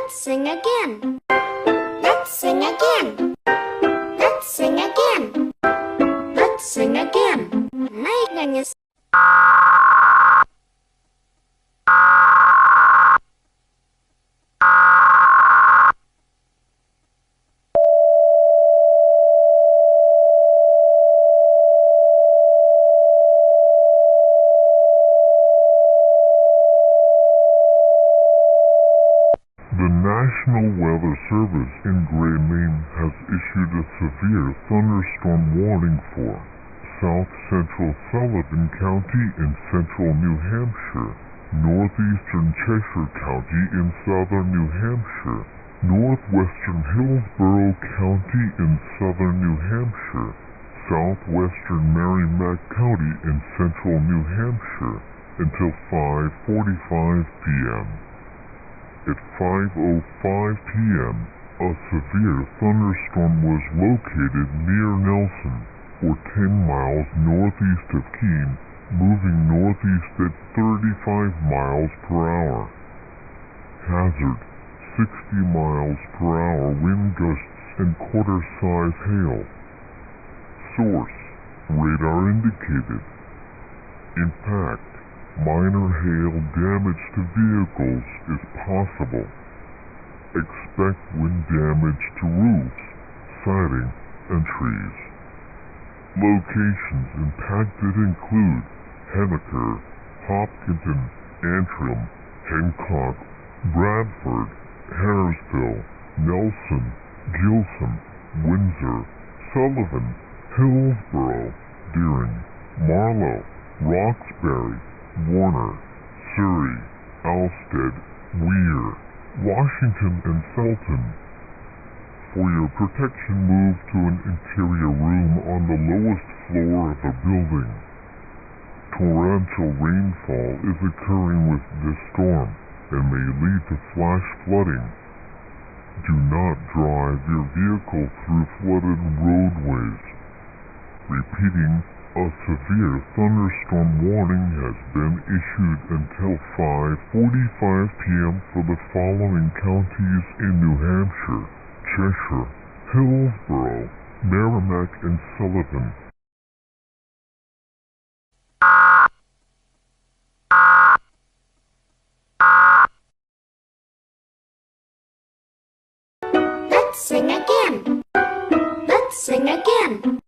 Let's sing again. Let's sing again. Let's sing again. Let's sing again. Megan is The National Weather Service in Gray, Maine has issued a severe thunderstorm warning for south central Sullivan County in central New Hampshire, northeastern Cheshire County in southern New Hampshire, northwestern Hillsborough County in southern New Hampshire, southwestern Merrimack County in central New Hampshire until 5:45 p.m. At 5:05 p.m., a severe thunderstorm was located near Nelson, or 10 miles northeast of Keene, moving northeast at 35 miles per hour. Hazard: 60 miles per hour wind gusts and quarter-size hail. Source: radar indicated. Impact: minor hail damage to vehicles is possible. Expect wind damage to roofs, siding, and trees. Locations impacted include Henniker, Hopkinton, Antrim, Hancock, Bradford, Harrisville, Nelson, Gilsum, Windsor, Sullivan, Hillsborough, Deering, Marlow, Roxbury, Warner, Surrey, Alstead, Weir, Washington, and Felton. For your protection, move to an interior room on the lowest floor of the building. Torrential rainfall is occurring with this storm and may lead to flash flooding. Do not drive your vehicle through flooded roadways. Repeating, a severe thunderstorm warning has been issued until 5:45 p.m. for the following counties in New Hampshire: Cheshire, Hillsborough, Merrimack, and Sullivan. Let's sing again. Let's sing again.